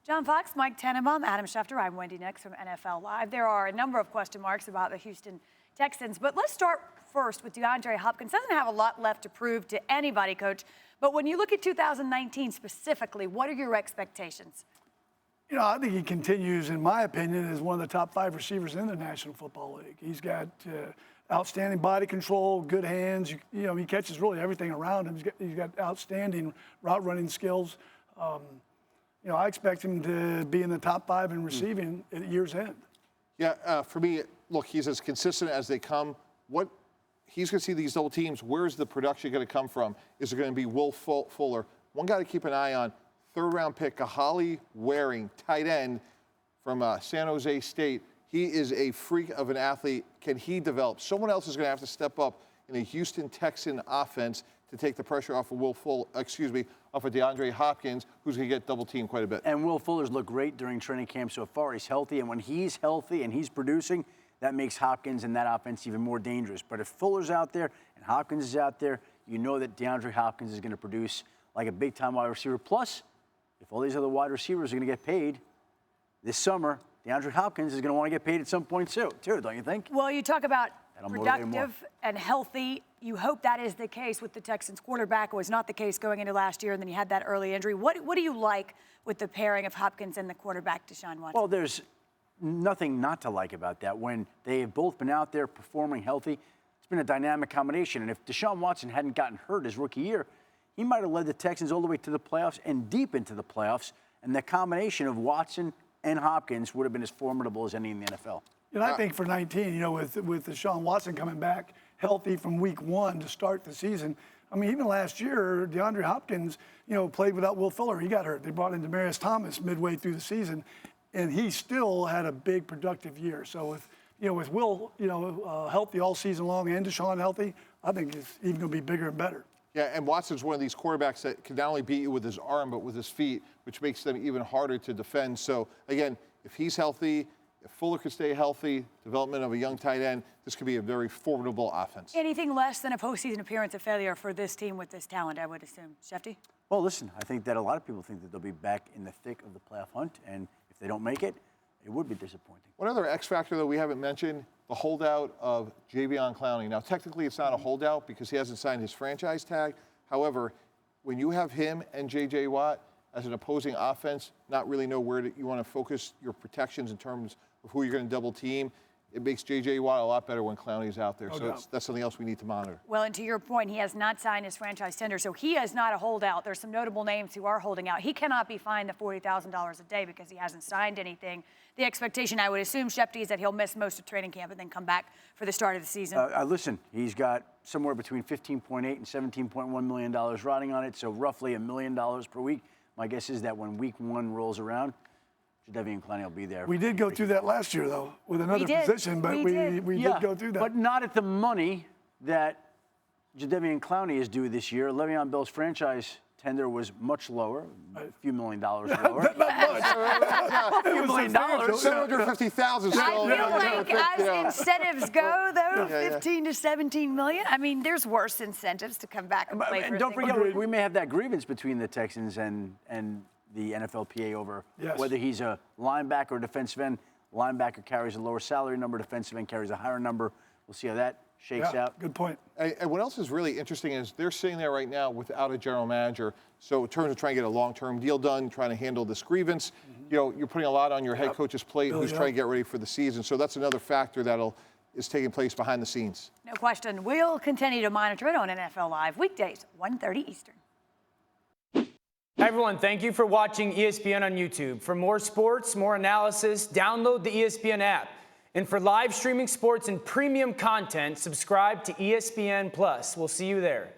John Fox, Mike Tannenbaum, Adam Schefter. I'm Wendy Nix from NFL Live. There are a number of question marks about the Houston Texans, but let's start first with DeAndre Hopkins. Doesn't have a lot left to prove to anybody, Coach, but when you look at 2019 specifically, what are your expectations? You know, I think he continues, in my opinion, as one of the top 5 receivers in the National Football League. He's got outstanding body control, good hands. You know, he catches really everything around him. He's got outstanding route running skills. You know, I expect him to be in the top 5 in receiving at year's end. Yeah, for me, look, he's as consistent as they come. What he's going to see these double teams. Where's the production going to come from? Is it going to be Will Fuller? One guy to keep an eye on. 3rd-round pick, Kahale Waring, tight end from San Jose State. He is a freak of an athlete. Can he develop? Someone else is going to have to step up in a Houston Texan offense to take the pressure off of off of DeAndre Hopkins, who's going to get double teamed quite a bit. And Will Fuller's looked great during training camp so far. He's healthy, and when he's healthy and he's producing, that makes Hopkins and that offense even more dangerous. But if Fuller's out there and Hopkins is out there, you know that DeAndre Hopkins is going to produce like a big-time wide receiver. Plus, if all these other wide receivers are going to get paid this summer, DeAndre Hopkins is going to want to get paid at some point too, don't you think? Well, you talk about productive and healthy. You hope that is the case with the Texans quarterback. It was not the case going into last year, and then you had that early injury. What do you like with the pairing of Hopkins and the quarterback, Deshaun Watson? Well, there's nothing not to like about that. When they have both been out there performing healthy, it's been a dynamic combination. And if Deshaun Watson hadn't gotten hurt his rookie year, he might have led the Texans all the way to the playoffs and deep into the playoffs. And the combination of Watson and Hopkins would have been as formidable as any in the NFL. And I think for 19, you know, with Deshaun Watson coming back healthy from week 1 to start the season, I mean, even last year, DeAndre Hopkins, you know, played without Will Fuller. He got hurt. They brought in Demaryius Thomas midway through the season, and he still had a big productive year. So with Will, healthy all season long and Deshaun healthy, I think it's even going to be bigger and better. Yeah, and Watson's one of these quarterbacks that can not only beat you with his arm, but with his feet, which makes them even harder to defend. So, again, if he's healthy, if Fuller could stay healthy, development of a young tight end, this could be a very formidable offense. Anything less than a postseason appearance a failure for this team with this talent, I would assume. Shefty? Well, listen, I think that a lot of people think that they'll be back in the thick of the playoff hunt, and if they don't make it, it would be disappointing. One other X factor that we haven't mentioned, the holdout of Jadeveon Clowney. Now, technically, it's not a holdout because he hasn't signed his franchise tag. However, when you have him and J.J. Watt as an opposing offense, not really know where you want to focus your protections in terms of who you're going to double team, it makes J.J. Watt a lot better when Clowney's out there. So that's something else we need to monitor. Well, and to your point, he has not signed his franchise tender, so he is not a holdout. There's some notable names who are holding out. He cannot be fined the $40,000 a day because he hasn't signed anything. The expectation, I would assume, Shefty, is that he'll miss most of training camp and then come back for the start of the season. Listen, he's got somewhere between $15.8 and $17.1 million riding on it, so roughly $1 million per week. My guess is that when week 1 rolls around, Jadeveon Clowney will be there. We did go through that last year, though, with another position, but we did go through that. But not at the money that Jadeveon Clowney is due this year. Le'Veon Bell's franchise tender was much lower, a few $1 million lower. Not much. A few $1 million. $750,000. I feel like as incentives go, though, 15 to 17 million. I mean, there's worse incentives to come back and play for. And don't forget, we may have that grievance between the Texans and the NFLPA over whether he's a linebacker or defensive end. Linebacker carries a lower salary number, defensive end carries a higher number. We'll see how that shakes out. Good point. And what else is really interesting is they're sitting there right now without a general manager. So in terms of trying to get a long-term deal done, trying to handle this grievance, you know, you're putting a lot on your head coach's plate who's trying to get ready for the season. So that's another factor is taking place behind the scenes. No question. We'll continue to monitor it on NFL Live weekdays, 1:30 Eastern. Hi everyone, thank you for watching ESPN on YouTube. For more sports, more analysis, download the ESPN app. And for live streaming sports and premium content, subscribe to ESPN+. We'll see you there.